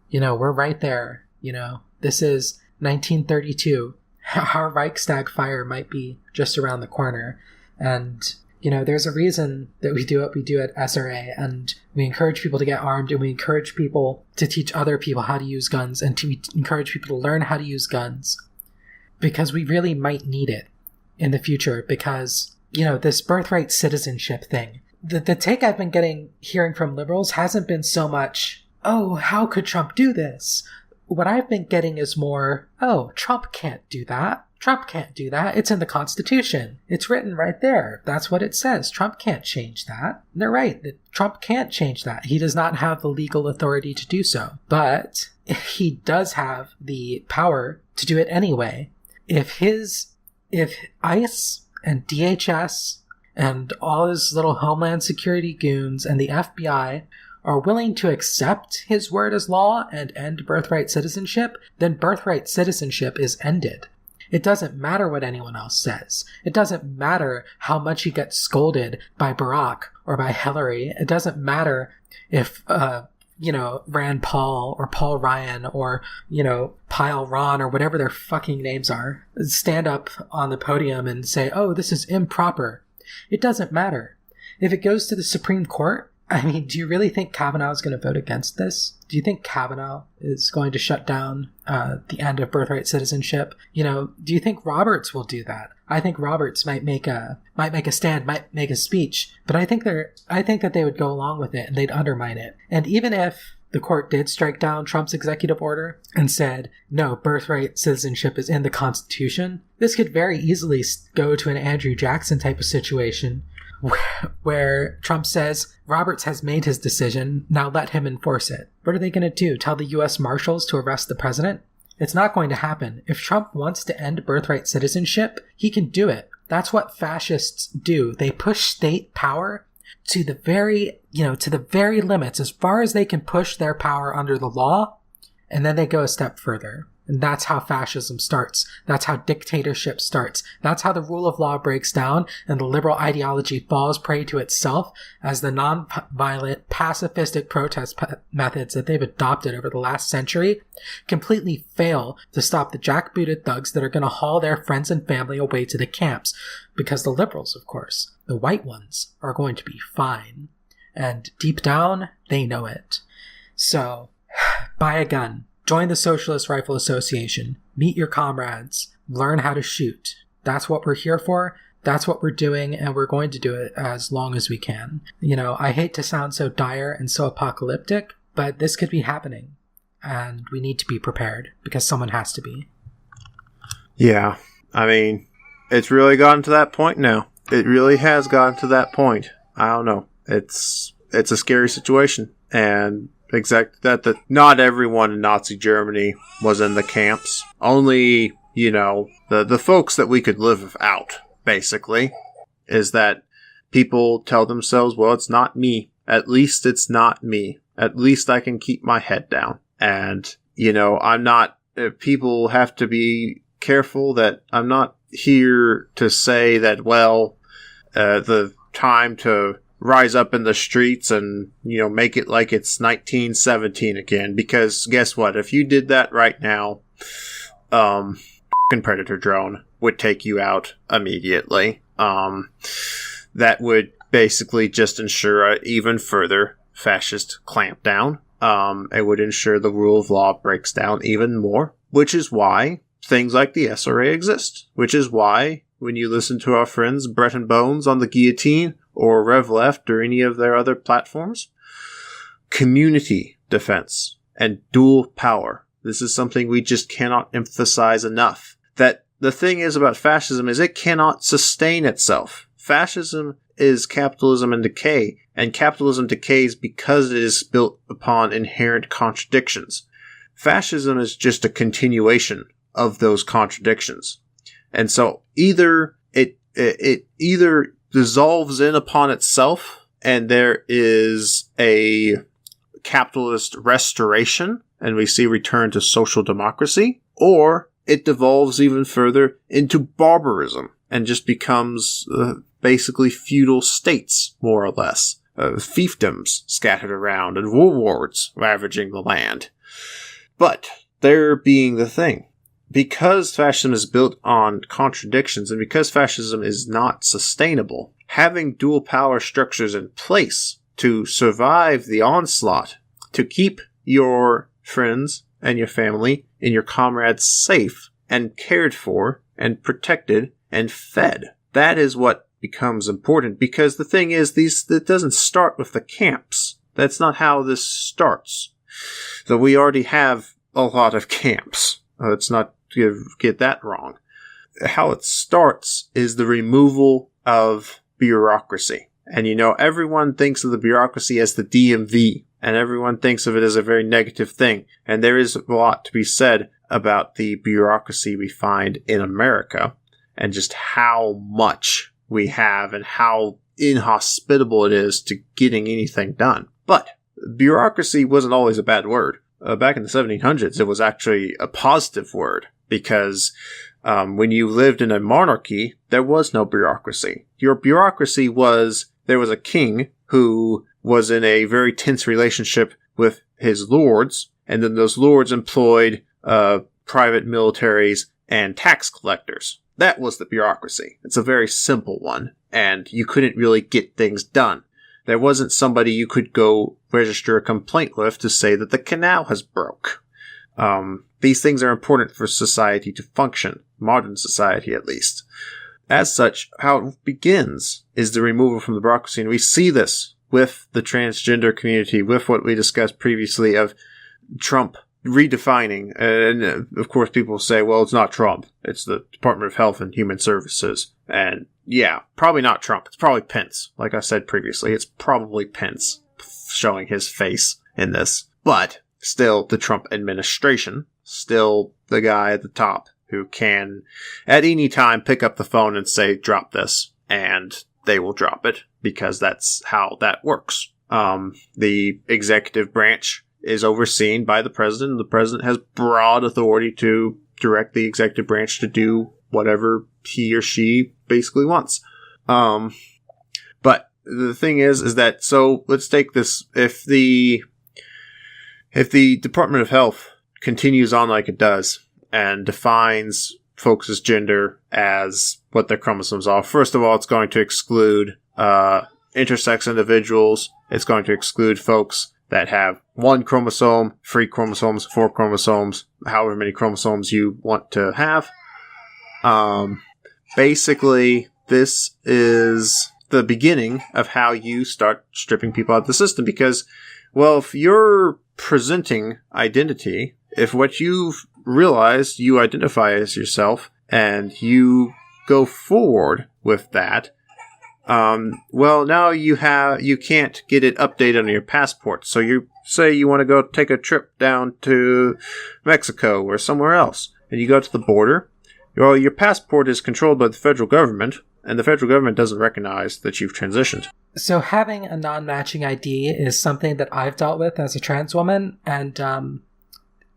right there. This is 1932. Our Reichstag fire might be just around the corner. And, there's a reason that we do what we do at SRA. And we encourage people to get armed, and we encourage people to teach other people how to use guns, and to encourage people to learn how to use guns. Because we really might need it in the future, because, this birthright citizenship thing, the take I've been hearing from liberals hasn't been so much, oh, how could Trump do this? What I've been getting is more, oh, Trump can't do that. Trump can't do that. It's in the Constitution. It's written right there. That's what it says. Trump can't change that. And they're right. Trump can't change that. He does not have the legal authority to do so. But he does have the power to do it anyway. If ICE and DHS and all his little Homeland Security goons and the FBI are willing to accept his word as law and end birthright citizenship, then birthright citizenship is ended. It doesn't matter what anyone else says. It doesn't matter how much he gets scolded by Barack or by Hillary. It doesn't matter if Rand Paul or Paul Ryan or, Pile Ron or whatever their fucking names are, stand up on the podium and say, oh, this is improper. It doesn't matter. If it goes to the Supreme Court, I mean, do you really think Kavanaugh is going to vote against this? Do you think Kavanaugh is going to shut down the end of birthright citizenship? Do you think Roberts will do that? I think Roberts might make a stand, might make a speech, but I think that they would go along with it and they'd undermine it. And even if the court did strike down Trump's executive order and said, no, birthright citizenship is in the Constitution, this could very easily go to an Andrew Jackson type of situation where Trump says, Roberts has made his decision, now let him enforce it. What are they going to do? Tell the U.S. Marshals to arrest the president? It's not going to happen. If Trump wants to end birthright citizenship, he can do it. That's what fascists do. They push state power to the very limits, as far as they can push their power under the law, and then they go a step further. And that's how fascism starts. That's how dictatorship starts. That's how the rule of law breaks down and the liberal ideology falls prey to itself as the non-violent, pacifistic protest methods that they've adopted over the last century completely fail to stop the jackbooted thugs that are going to haul their friends and family away to the camps. Because the liberals, of course, the white ones, are going to be fine. And deep down, they know it. So, buy a gun. Join the Socialist Rifle Association. Meet your comrades. Learn how to shoot. That's what we're here for. That's what we're doing, and we're going to do it as long as we can. I hate to sound so dire and so apocalyptic, but this could be happening. And we need to be prepared, because someone has to be. Yeah. I mean, it's really gotten to that point now. It really has gotten to that point. I don't know. It's a scary situation. And that not everyone in Nazi Germany was in the camps. Only, the folks that we could live without, basically, is that people tell themselves, well, it's not me. At least it's not me. At least I can keep my head down. And, I'm not, people have to be careful that I'm not here to say that, well, the time to rise up in the streets and, make it like it's 1917 again. Because guess what? If you did that right now, Predator drone would take you out immediately. That would basically just ensure an even further fascist clampdown. It would ensure the rule of law breaks down even more, which is why things like the SRA exist. Which is why, when you listen to our friends Brett and Bones on the Guillotine, or Rev Left, or any of their other platforms, community defense and dual power. This is something we just cannot emphasize enough. That the thing is about fascism is it cannot sustain itself. Fascism is capitalism in decay, and capitalism decays because it is built upon inherent contradictions. Fascism is just a continuation of those contradictions. And so either it either dissolves in upon itself and there is a capitalist restoration and we see return to social democracy, or it devolves even further into barbarism and just becomes basically feudal states, more or less. Fiefdoms scattered around and warlords ravaging the land. But there being the thing, because fascism is built on contradictions and because fascism is not sustainable, having dual power structures in place to survive the onslaught, to keep your friends and your family and your comrades safe and cared for and protected and fed. That is what becomes important, because the thing is, it doesn't start with the camps. That's not how this starts. So we already have a lot of camps. Let's not get that wrong. How it starts is the removal of bureaucracy. And everyone thinks of the bureaucracy as the DMV, and everyone thinks of it as a very negative thing. And there is a lot to be said about the bureaucracy we find in America, and just how much we have and how inhospitable it is to getting anything done. But bureaucracy wasn't always a bad word. Back in the 1700s, it was actually a positive word, because when you lived in a monarchy, there was no bureaucracy. Your bureaucracy was, there was a king who was in a very tense relationship with his lords, and then those lords employed private militaries and tax collectors. That was the bureaucracy. It's a very simple one, and you couldn't really get things done. There wasn't somebody you could go register a complaint with to say that the canal has broke. These things are important for society to function, modern society at least. As such, how it begins is the removal from the bureaucracy, and we see this with the transgender community, with what we discussed previously of Trump redefining, and of course people say, well, it's not Trump, it's the Department of Health and Human Services, and yeah, probably not Trump, it's probably Pence. Like I said previously, it's probably Pence showing his face in this, but still the Trump administration, still the guy at the top who can at any time pick up the phone and say, drop this, and they will drop it, because that's how that works. The executive branch is overseen by the president, and the president has broad authority to direct the executive branch to do whatever he or she basically wants. But the thing is that, so let's take this, if the Department of Health continues on like it does and defines folks' gender as what their chromosomes are, first of all, it's going to exclude intersex individuals. It's going to exclude folks that have 1 chromosome, 3 chromosomes, 4 chromosomes, however many chromosomes you want to have. Basically, this is the beginning of how you start stripping people out of the system, because, well, if you're presenting identity, if what you've realized you identify as yourself and you go forward with that, well, now you can't get it updated on your passport. So you say you want to go take a trip down to Mexico or somewhere else, and you go to the border. Well, your passport is controlled by the federal government, and the federal government doesn't recognize that you've transitioned. So having a non-matching ID is something that I've dealt with as a trans woman, and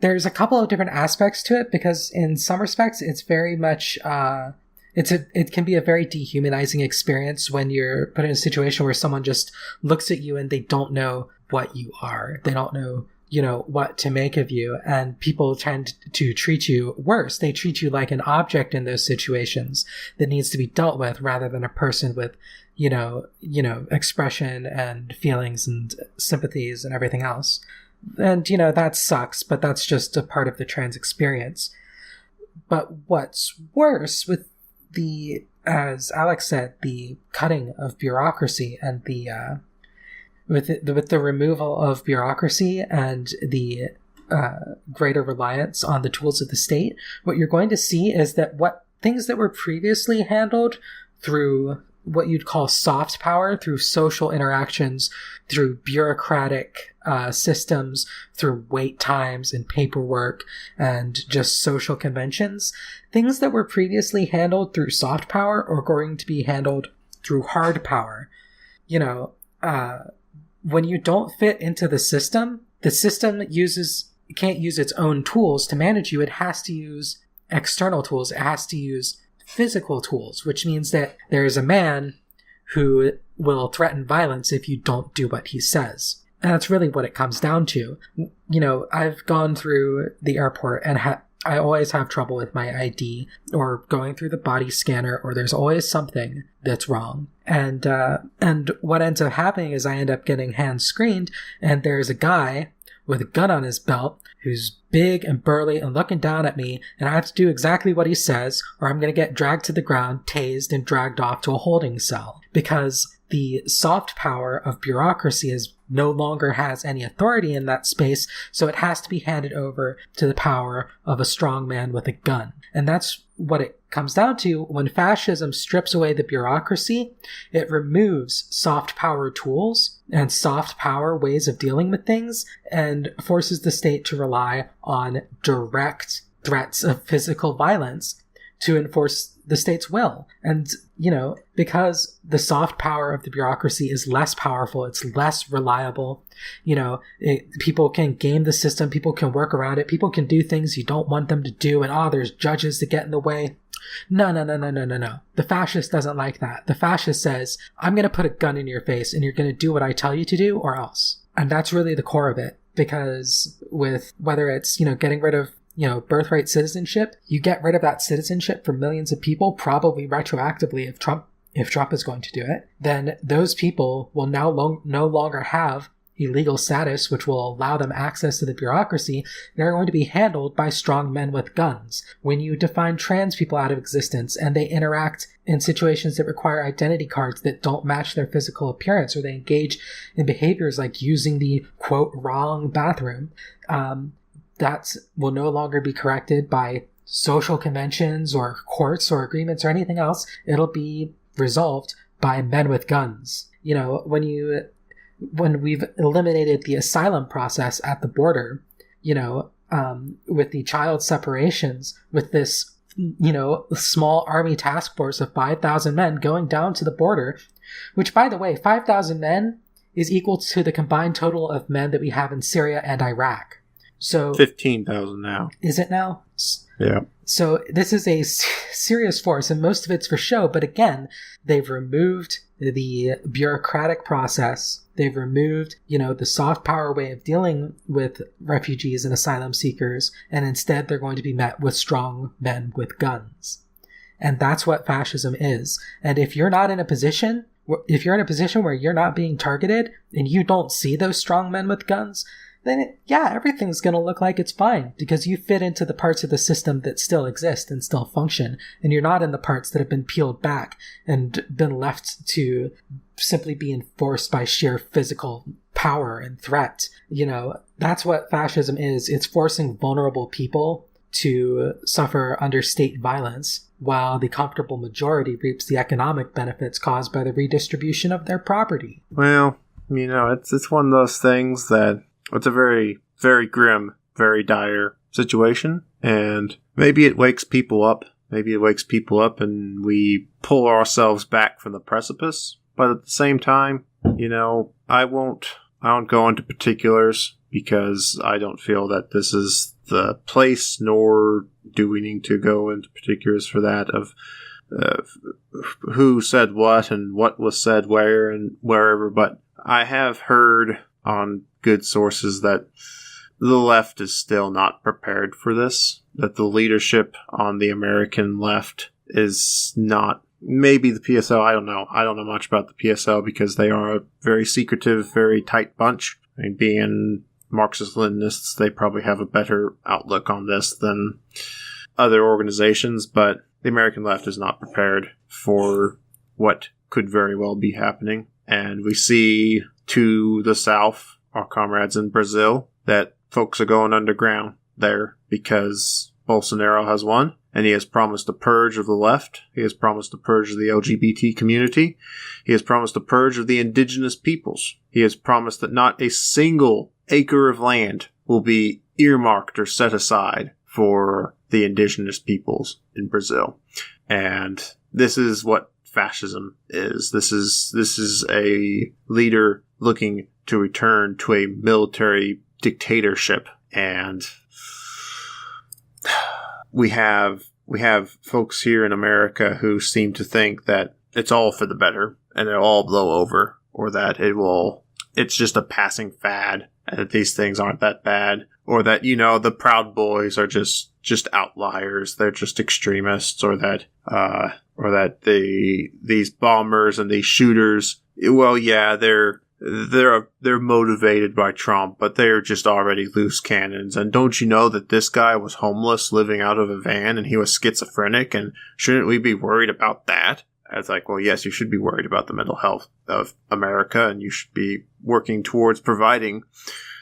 there's a couple of different aspects to it, because in some respects it's very much it can be a very dehumanizing experience when you're put in a situation where someone just looks at you and they don't know what you are. They don't know, what to make of you, and people tend to treat you worse. They treat you like an object in those situations that needs to be dealt with, rather than a person with, expression and feelings and sympathies and everything else. And, that sucks, but that's just a part of the trans experience. But what's worse with as Alex said, the cutting of bureaucracy and with the removal of bureaucracy and the greater reliance on the tools of the state, what you're going to see is that what things that were previously handled through what you'd call soft power, through social interactions, through bureaucratic systems, through wait times and paperwork and just social conventions, things that were previously handled through soft power are going to be handled through hard power. When you don't fit into the system can't use its own tools to manage you. It has to use external tools. It has to use physical tools, which means that there is a man who will threaten violence if you don't do what he says. And that's really what it comes down to. I've gone through the airport and I always have trouble with my ID or going through the body scanner, or there's always something that's wrong. And what ends up happening is I end up getting hand screened, and there's a guy with a gun on his belt who's big and burly and looking down at me, and I have to do exactly what he says, or I'm going to get dragged to the ground, tased, and dragged off to a holding cell. Because the soft power of bureaucracy no longer has any authority in that space, so it has to be handed over to the power of a strong man with a gun. And that's what it comes down to. When fascism strips away the bureaucracy, it removes soft power tools and soft power ways of dealing with things, and forces the state to rely on direct threats of physical violence to enforce the state's will. And, because the soft power of the bureaucracy is less powerful, it's less reliable, people can game the system, people can work around it, people can do things you don't want them to do, and there's judges that get in the way. No, no, no, no, no, no, no. The fascist doesn't like that. The fascist says, I'm going to put a gun in your face and you're going to do what I tell you to do or else. And that's really the core of it. Because with whether it's, getting rid of, birthright citizenship, you get rid of that citizenship for millions of people, probably retroactively if Trump is going to do it, then those people will now no longer have illegal status, which will allow them access to the bureaucracy. They're going to be handled by strong men with guns. When you define trans people out of existence and they interact in situations that require identity cards that don't match their physical appearance, or they engage in behaviors like using the, quote, wrong bathroom, that will no longer be corrected by social conventions or courts or agreements or anything else. It'll be resolved by men with guns. When we've eliminated the asylum process at the border, with the child separations, with this, small army task force of 5,000 men going down to the border, which, by the way, 5,000 men is equal to the combined total of men that we have in Syria and Iraq. So 15,000 now. Is it now? Yeah. So this is a serious force, and most of it's for show. But again, they've removed the bureaucratic process. They've removed, the soft power way of dealing with refugees and asylum seekers, and instead they're going to be met with strong men with guns. And that's what fascism is. And if you're in a position where you're not being targeted and you don't see those strong men with guns, then everything's going to look like it's fine because you fit into the parts of the system that still exist and still function, and you're not in the parts that have been peeled back and been left to simply be enforced by sheer physical power and threat. That's what fascism is. It's forcing vulnerable people to suffer under state violence while the comfortable majority reaps the economic benefits caused by the redistribution of their property. Well, it's one of those things that it's a very, very grim, very dire situation, and maybe it wakes people up. Maybe it wakes people up and we pull ourselves back from the precipice. But at the same time, I won't go into particulars because I don't feel that this is the place, nor do we need to go into particulars for that of who said what and what was said where and wherever. But I have heard on good sources that the left is still not prepared for this, that the leadership on the American left is not. Maybe the PSL, I don't know much about the PSL because they are a very secretive, very tight bunch. Being Marxist-Leninists, they probably have a better outlook on this than other organizations, but the American left is not prepared for what could very well be happening. And we see to the south, our comrades in Brazil, that folks are going underground there because Bolsonaro has won, and he has promised a purge of the left. He has promised a purge of the LGBT community. He has promised a purge of the indigenous peoples. He has promised that not a single acre of land will be earmarked or set aside for the indigenous peoples in Brazil. And this is what fascism is. This is a leader looking to return to a military dictatorship, and we have folks here in America who seem to think that it's all for the better and it'll all blow over, or that it's just a passing fad and that these things aren't that bad, or that the Proud Boys are just outliers, they're just extremists, or that these bombers and these shooters, they're motivated by Trump, but they're just already loose cannons. And don't you know that this guy was homeless, living out of a van, and he was schizophrenic, and shouldn't we be worried about that? It's like, well, yes, you should be worried about the mental health of America, and you should be working towards providing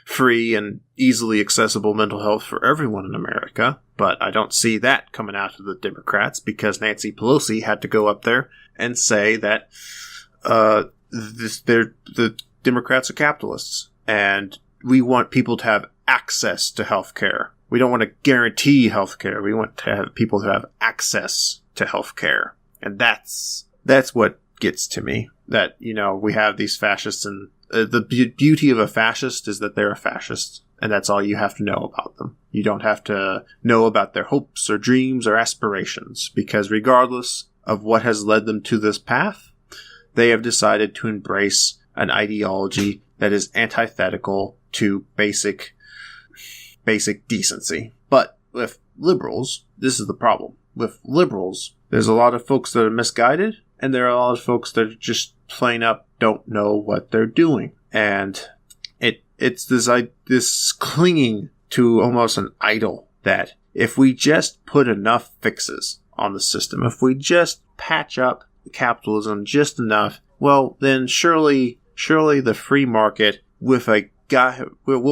free and easily accessible mental health for everyone in America. But I don't see that coming out of the Democrats, because Nancy Pelosi had to go up there and say that the Democrats are capitalists, and we want people to have access to health care. We don't want to guarantee health care. We want to have people to have access to health care. And that's what gets to me. That, we have these fascists, and the beauty of a fascist is that they're a fascist. And that's all you have to know about them. You don't have to know about their hopes or dreams or aspirations, because regardless of what has led them to this path, they have decided to embrace an ideology that is antithetical to basic decency. But with liberals, this is the problem. With liberals, there's a lot of folks that are misguided, and there are a lot of folks that are just plain up don't know what they're doing. And it's this clinging to almost an idol that if we just put enough fixes on the system, if we just patch up capitalism just enough, well, then surely the free market will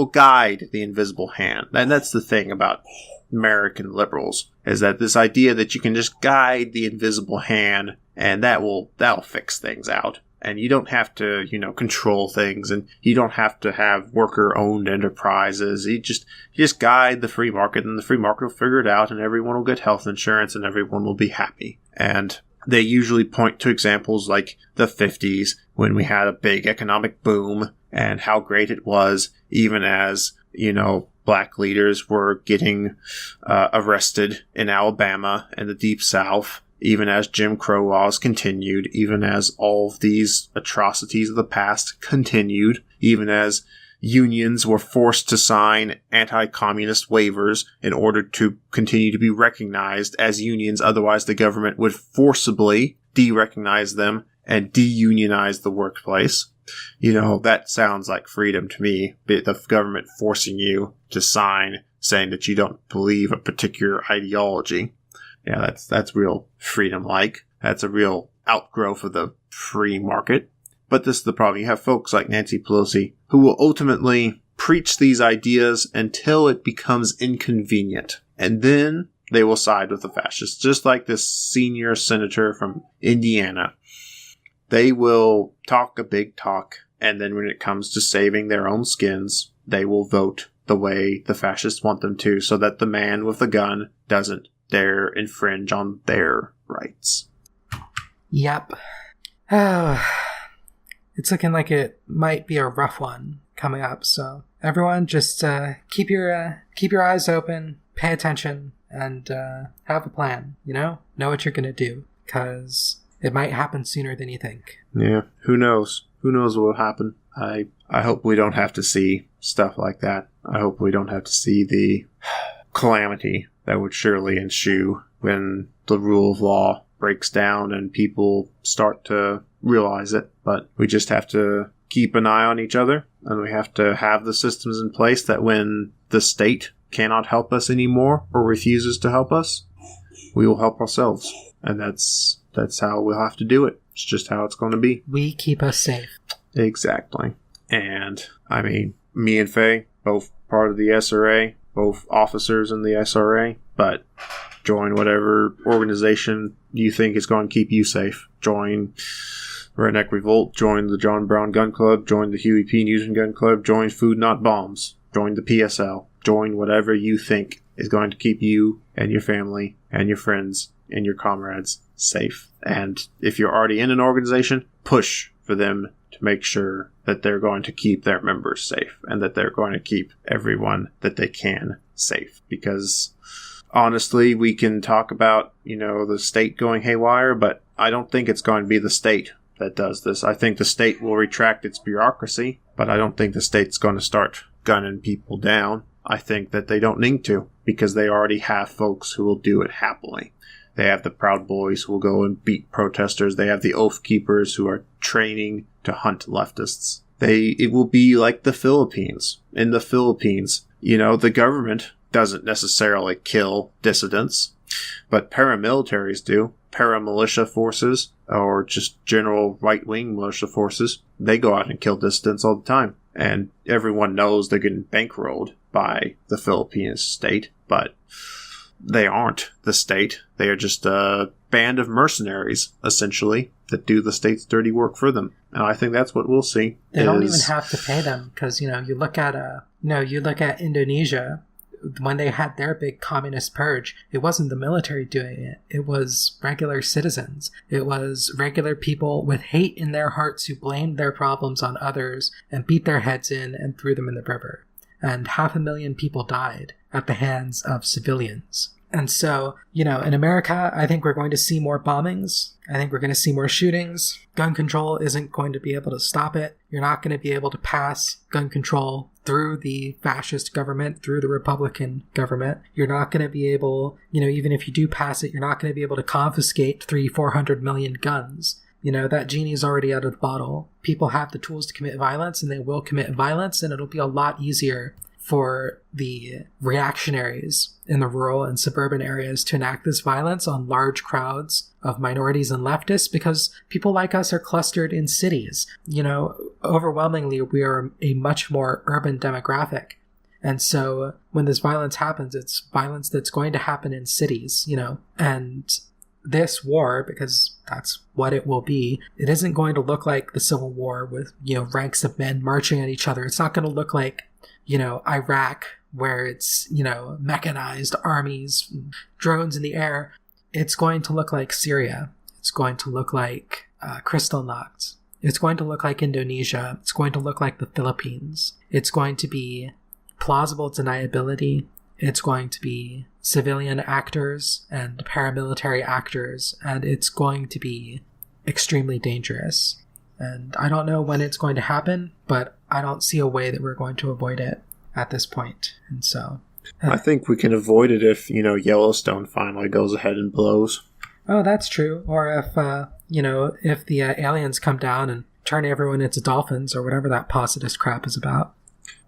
guide the invisible hand. And that's the thing about American liberals, is that this idea that you can just guide the invisible hand and that'll fix things out. And you don't have to, control things, and you don't have to have worker-owned enterprises. You just guide the free market, and the free market will figure it out, and everyone will get health insurance, and everyone will be happy. And they usually point to examples like the 50s, when we had a big economic boom, and how great it was, even as, black leaders were getting arrested in Alabama and the Deep South, even as Jim Crow laws continued, even as all of these atrocities of the past continued, even as unions were forced to sign anti-communist waivers in order to continue to be recognized as unions, otherwise the government would forcibly de-recognize them and de-unionize the workplace. That sounds like freedom to me, the government forcing you to sign saying that you don't believe a particular ideology. Yeah, that's real freedom-like. That's a real outgrowth of the free market. But this is the problem. You have folks like Nancy Pelosi who will ultimately preach these ideas until it becomes inconvenient. And then they will side with the fascists. Just like this senior senator from Indiana. They will talk a big talk, and then when it comes to saving their own skins, they will vote the way the fascists want them to, so that the man with the gun doesn't dare infringe on their rights. Yep. It's looking like it might be a rough one coming up, so everyone just keep your eyes open, pay attention, and have a plan, know what you're gonna do, because it might happen sooner than you think. Yeah, who knows? Who knows what will happen? I hope we don't have to see stuff like that. I hope we don't have to see the calamity that would surely ensue when the rule of law breaks down and people start to realize it. But we just have to keep an eye on each other, and we have to have the systems in place that when the state cannot help us anymore or refuses to help us, we will help ourselves. And that's how we'll have to do it. It's just how it's going to be. We keep us safe. Exactly. And, me and Faye, both part of the SRA, both officers in the SRA, but join whatever organization you think is going to keep you safe. Join Redneck Revolt, join the John Brown Gun Club, join the Huey P. Newton Gun Club, join Food Not Bombs, join the PSL, join whatever you think is going to keep you and your family and your friends and your comrades safe. And if you're already in an organization, push for them to make sure that they're going to keep their members safe and that they're going to keep everyone that they can safe. Because honestly, we can talk about, the state going haywire, but I don't think it's going to be the state that does this. I think the state will retract its bureaucracy, but I don't think the state's going to start gunning people down. I think that they don't need to, because they already have folks who will do it happily. They have the Proud Boys who will go and beat protesters. They have the Oath Keepers who are training to hunt leftists. It will be like the Philippines. In the Philippines, the government doesn't necessarily kill dissidents, but paramilitaries do. Paramilitia forces, or just general right-wing militia forces, they go out and kill dissidents all the time. And everyone knows they're getting bankrolled by the Philippine state, but they aren't the state. They are just a band of mercenaries, essentially, that do the state's dirty work for them. And I think that's what we'll see. They don't even have to pay them, because you look at Indonesia. When they had their big communist purge, it wasn't the military doing it. It was regular citizens. It was regular people with hate in their hearts who blamed their problems on others and beat their heads in and threw them in the river. and 500,000 people died at the hands of civilians. And so, in America, I think we're going to see more bombings. I think we're going to see more shootings. Gun control isn't going to be able to stop it. You're not going to be able to pass gun control through the fascist government, through the Republican government. You're not going to be able, even if you do pass it, you're not going to be able to confiscate 400 million guns. That genie's already out of the bottle. People have the tools to commit violence, and they will commit violence, and it'll be a lot easier for the reactionaries in the rural and suburban areas to enact this violence on large crowds of minorities and leftists, because people like us are clustered in cities. Overwhelmingly, we are a much more urban demographic. And so when this violence happens, it's violence that's going to happen in cities, and this war, because that's what it will be, it isn't going to look like the Civil War with, ranks of men marching at each other. It's not going to look like, Iraq, where it's, mechanized armies, drones in the air. It's going to look like Syria. It's going to look like Kristallnacht. It's going to look like Indonesia. It's going to look like the Philippines. It's going to be plausible deniability. It's going to be civilian actors and paramilitary actors, and it's going to be extremely dangerous. And I don't know when it's going to happen, but I don't see a way that we're going to avoid it at this point. And so I think we can avoid it if, Yellowstone finally goes ahead and blows. Oh, that's true. Or if the aliens come down and turn everyone into dolphins, or whatever that positivist crap is about.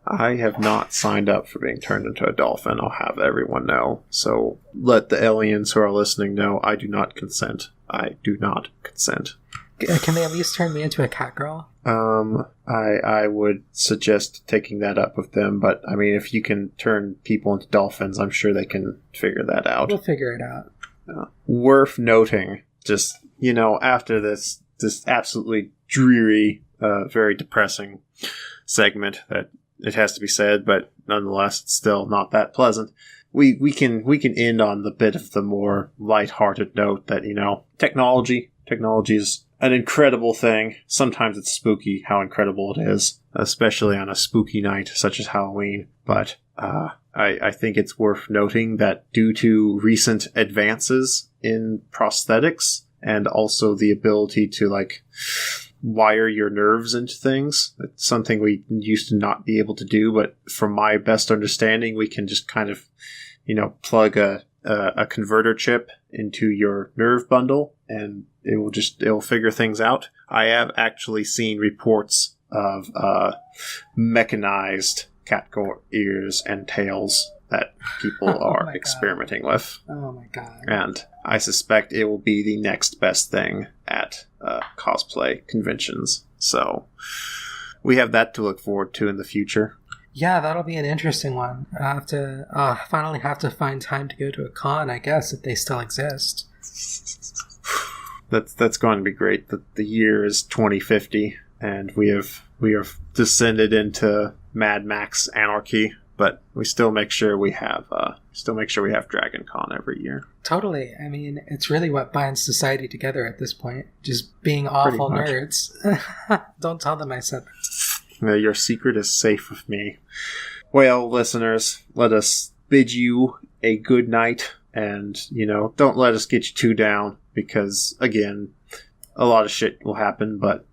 I have not signed up for being turned into a dolphin. I'll have everyone know. So let the aliens who are listening know I do not consent. I do not consent. Can they at least turn me into a cat girl? I would suggest taking that up with them, but I mean, if you can turn people into dolphins, I'm sure they can figure that out. We'll figure it out. Worth noting, just, after this absolutely dreary, very depressing segment that it has to be said, but nonetheless, it's still not that pleasant. We can end on the bit of the more lighthearted note that, technology is an incredible thing. Sometimes it's spooky how incredible it is, especially on a spooky night such as Halloween. But I think it's worth noting that due to recent advances in prosthetics and also the ability to wire your nerves into things, it's something we used to not be able to do. But from my best understanding, we can just kind of, plug a converter chip into your nerve bundle, and it will figure things out. I have actually seen reports of mechanized cat ears and tails that people are experimenting with. Oh my god. And I suspect it will be the next best thing at cosplay conventions. So we have that to look forward to in the future. Yeah, that'll be an interesting one. I have to finally have to find time to go to a con, I guess, if they still exist. That's going to be great. The year is 2050, and we have descended into Mad Max anarchy, but we still make sure we have Dragon Con every year. Totally. I mean, it's really what binds society together at this point. Just being awful nerds. Don't tell them I said that. Your secret is safe with me. Well, listeners, let us bid you a good night, and, don't let us get you too down, because, again, a lot of shit will happen, but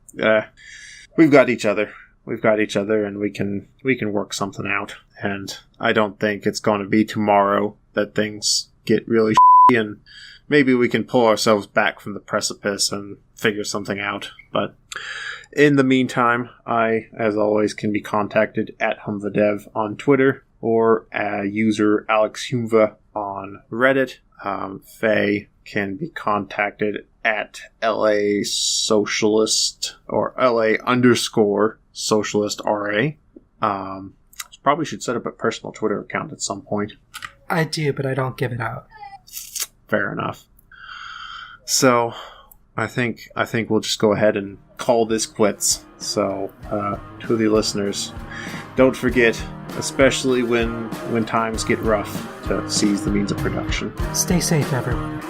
we've got each other. We've got each other, and we can work something out. And I don't think it's going to be tomorrow that things get really shitty, and maybe we can pull ourselves back from the precipice and figure something out. But in the meantime, I, as always, can be contacted at HumvaDev on Twitter, or user AlexHumva on Reddit. Faye can be contacted at LA Socialist, or LA_Socialist RA. Probably should set up a personal Twitter account at some point. I do, but I don't give it out. Fair enough. So, I think we'll just go ahead and call this quits. So, to the listeners, don't forget, especially when times get rough, to seize the means of production. Stay safe, everyone.